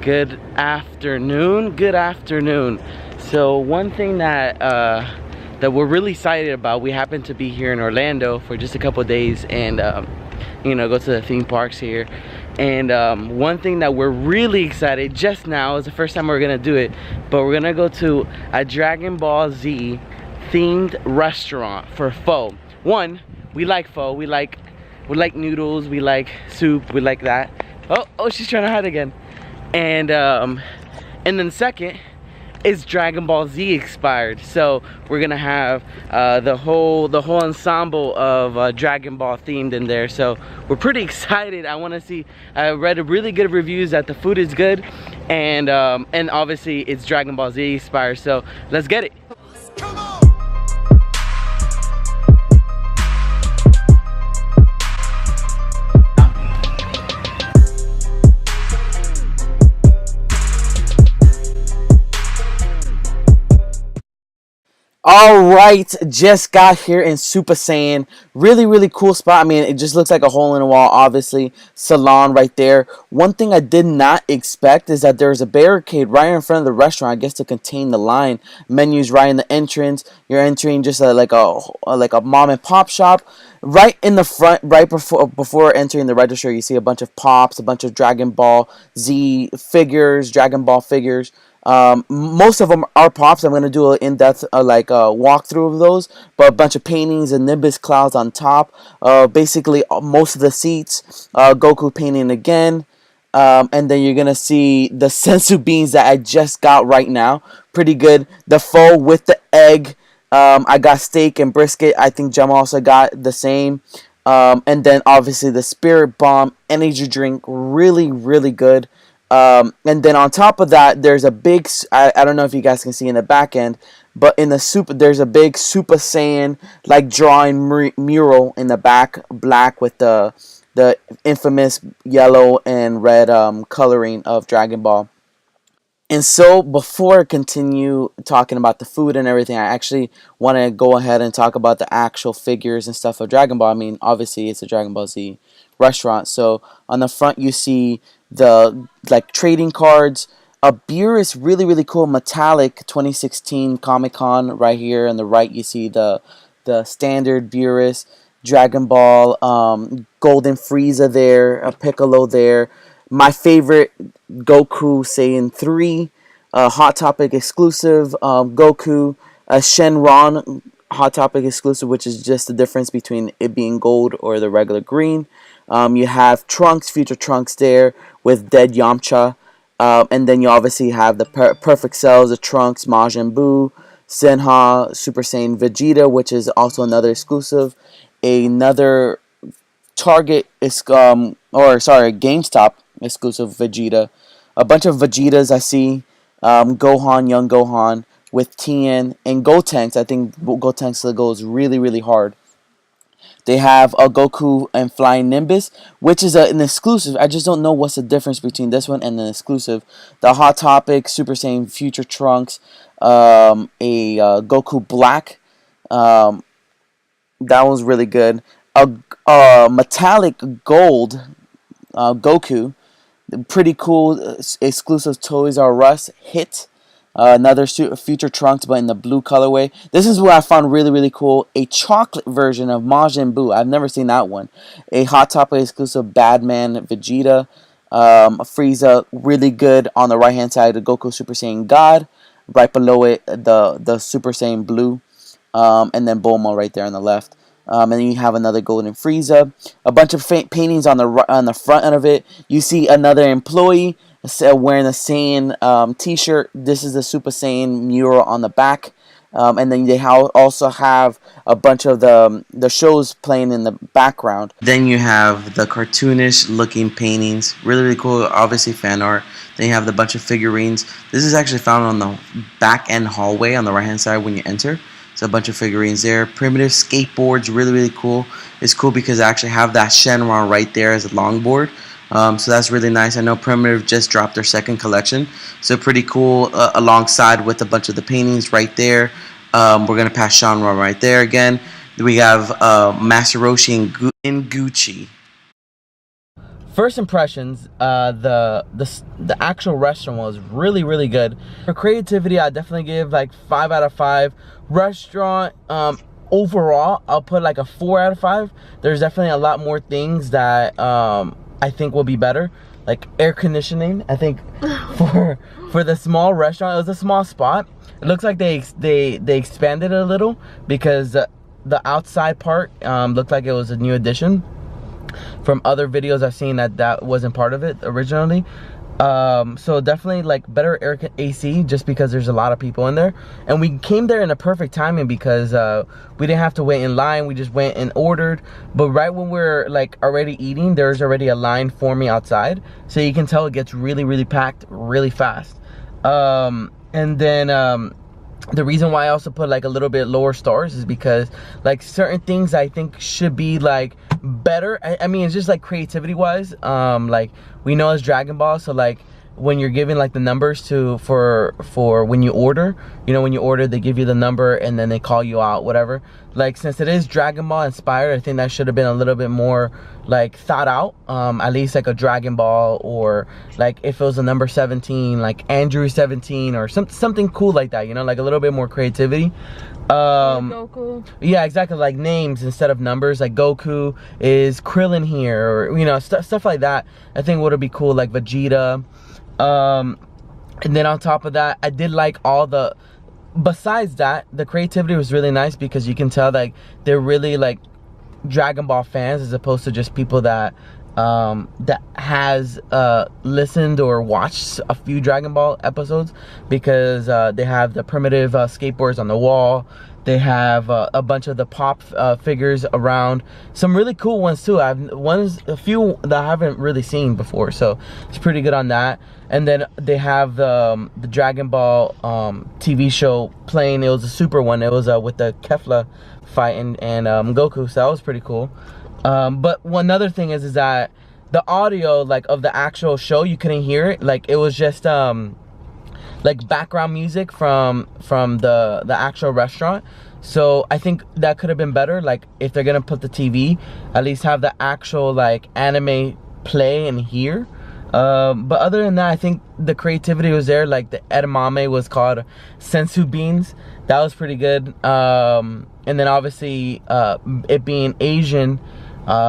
Good afternoon. Good afternoon. So one thing that that we're really excited about, we happen to be here in Orlando for just a couple days, and you know, go to the theme parks here. And one thing that we're really excited just now is the first time we're gonna do it, but we're gonna go to a Dragon Ball Z themed restaurant for pho. One, we like pho. We like noodles. We like soup. We like that. Oh, she's trying to hide again. And then second is Dragon Ball Z expired, so we're gonna have the whole ensemble of Dragon Ball themed in there. So we're pretty excited. I want to see. I read a really good reviews that the food is good, and obviously it's Dragon Ball Z expired. So let's get it. Alright, just got here in Soupa Saiyan. Really cool spot. I mean, it just looks like a hole in the wall, obviously. Salon right there. One thing I did not expect is that there's a barricade right in front of the restaurant, I guess, to contain the line. Menus right in the entrance. You're entering just like a mom and pop shop. Right in the front, right before entering the register, you see a bunch of pops, a bunch of Dragon Ball Z figures, Dragon Ball figures. Most of them are pops. I'm going to do an in-depth walkthrough of those, but a bunch of paintings and Nimbus clouds on top. Basically most of the seats, Goku painting again, and then you're going to see the sensu beans that I just got right now. Pretty good. The pho with the egg. I got steak and brisket. I think Gemma also got the same. And then obviously the Spirit Bomb energy drink, really good. And then on top of that, there's a big, I don't know if you guys can see in the back end, but in the soup, there's a big Soupa Saiyan like drawing mural in the back, black with the infamous yellow and red coloring of Dragon Ball. And so before I continue talking about the food and everything, I actually want to go ahead and talk about the actual figures and stuff of Dragon Ball. I mean, obviously it's a Dragon Ball Z restaurant. So on the front you see the trading cards. A Beerus, really cool metallic 2016 Comic Con right here. On the right you see the standard Beerus, Dragon Ball, Golden Frieza there, a Piccolo there. My favorite, Goku Saiyan 3, Hot Topic exclusive, Goku, Shenron Hot Topic exclusive, which is just the difference between it being gold or the regular green. You have Trunks, Future Trunks there with Dead Yamcha. And then you obviously have the Perfect Cells, the Trunks, Majin Buu, Senha, Super Saiyan Vegeta, which is also another exclusive. Another Target is GameStop exclusive Vegeta. A bunch of Vegetas I see. Gohan, young Gohan with Tien and Gotenks. I think Gotenks goes really hard. They have a Goku and Flying Nimbus, which is an exclusive. I just don't know what's the difference between this one and an exclusive. The Hot Topic, Super Saiyan Future Trunks, a Goku Black. That was really good. A metallic gold Goku. Pretty cool exclusive Toys R Us hit. Another Future Trunks, but in the blue colorway. This is what I found really cool. A chocolate version of Majin Buu. I've never seen that one. A Hot Topic exclusive Badman Vegeta. Frieza, really good on the right hand side. The Goku Super Saiyan God. Right below it, the Super Saiyan Blue. And then Bulma right there on the left. And then you have another Golden Frieza. A bunch of paintings on the front end of it. You see another employee wearing the Saiyan t-shirt. This is the Super Saiyan mural on the back. And then they also have a bunch of the shows playing in the background. Then you have the cartoonish looking paintings. Really cool. Obviously fan art. Then you have the bunch of figurines. This is actually found on the back end hallway on the right hand side when you enter. So a bunch of figurines there. Primitive skateboards, really cool. It's cool because I actually have that Shenron right there as a longboard. So that's really nice. I know Primitive just dropped their second collection. So pretty cool alongside with a bunch of the paintings right there. We're going to pass Shenron right there again. We have Master Roshi and Gucci. first impressions, the actual restaurant was really good. For creativity, I definitely give like 5 out of 5. Restaurant, overall, I'll put like a 4 out of 5. There's definitely a lot more things that I think will be better, like air conditioning. I think for the small restaurant, it was a small spot. It looks like they expanded it a little because the outside part looked like it was a new addition. From other videos I've seen that wasn't part of it originally. So definitely like better air AC, just because there's a lot of people in there. And we came there in the perfect timing because we didn't have to wait in line. We just went and ordered. But right when we're like already eating, there's already a line forming outside. So you can tell it gets really packed really fast. And then the reason why I also put like a little bit lower stars is because like certain things I think should be like better. I mean, it's just like creativity wise. Like we know it's Dragon Ball, so like when you're giving like the numbers for when you order, you know, when you order they give you the number and then they call you out, whatever. Like since it is Dragon Ball inspired, I think that should have been a little bit more like thought out. At least like a Dragon Ball, or like if it was a number 17, like Andrew 17 or something cool like that, you know, like a little bit more creativity. Goku. Yeah, exactly, like names instead of numbers. Like Goku is Krillin here, or you know, stuff like that. I think would be cool, like Vegeta. And then on top of that, I did like all the, besides that, the creativity was really nice because you can tell like they're really like Dragon Ball fans as opposed to just people that that has listened or watched a few Dragon Ball episodes, because they have the primitive skateboards on the wall. They have a bunch of the pop figures around, some really cool ones too. A few that I haven't really seen before, so it's pretty good on that. And then they have the Dragon Ball TV show playing. It was a super one. It was with the Kefla fighting and Goku, so that was pretty cool. But one other thing is that the audio like of the actual show, you couldn't hear it. Like it was just like background music from the actual restaurant. So I think that could have been better. Like if they're gonna put the TV, at least have the actual like anime play and hear. But other than that, I think the creativity was there. Like the edamame was called sensu beans. That was pretty good. And then obviously it being Asian,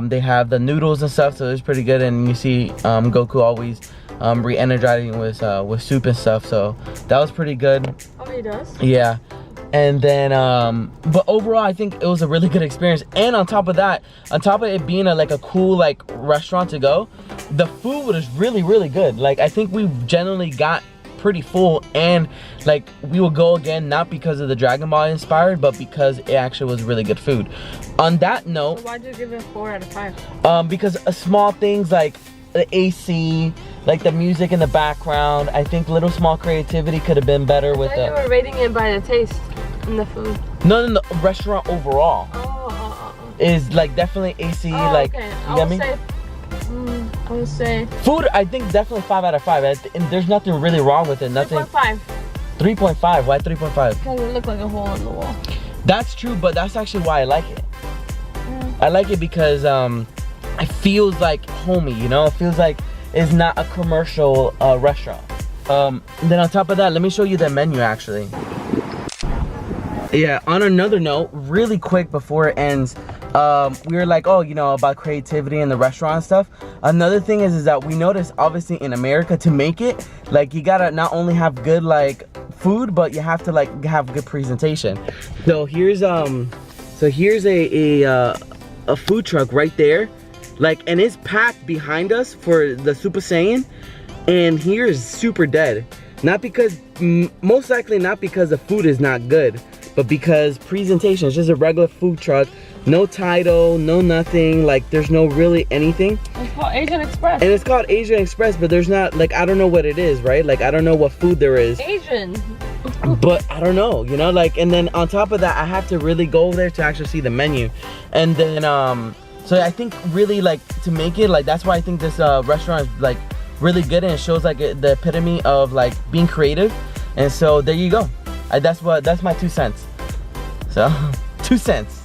they have the noodles and stuff, so it's pretty good. And you see Goku always re-energizing with soup and stuff, so that was pretty good. Oh, he does? Yeah. And then but overall I think it was a really good experience. And on top of that, on top of it being like a cool like restaurant to go, the food was really good. Like I think we generally got pretty full, and like we will go again, not because of the Dragon Ball inspired, but because it actually was really good food. On that note, so why'd you give it 4 out of 5? Because small things like the AC, like the music in the background, I think little small creativity could have been better with you were rating it by the taste and the food. No, the restaurant overall is like definitely AC. Like okay. You get me? I would say food, I think definitely 5 out of 5. And there's nothing really wrong with it. Nothing. 3.5. 3.5. Why 3.5? Because it looked like a hole in the wall. That's true, but that's actually why I like it. I like it because it feels like homey, you know? It feels like it's not a commercial restaurant. Then on top of that, let me show you the menu actually. Yeah, on another note, really quick before it ends, we were like, oh, you know, about creativity in the restaurant and stuff. Another thing is that we noticed, obviously in America, to make it, like you gotta not only have good like food, but you have to like have good presentation. So here's a food truck right there, like, and it's packed behind us for the Soupa Saiyan, and here is super dead. Not because, most likely not because the food is not good, but because presentation. It's just a regular food truck, no title, no nothing, like there's no really anything. It's called Asian Express. And it's called Asian Express, but there's not, like, I don't know what it is, right? Like I don't know what food there is. Asian. But I don't know, you know, like, and then on top of that, I have to really go over there to actually see the menu. And then so I think really like to make it, like that's why I think this restaurant is like really good, and it shows like the epitome of like being creative. And so there you go. That's my 2 cents. So 2 cents.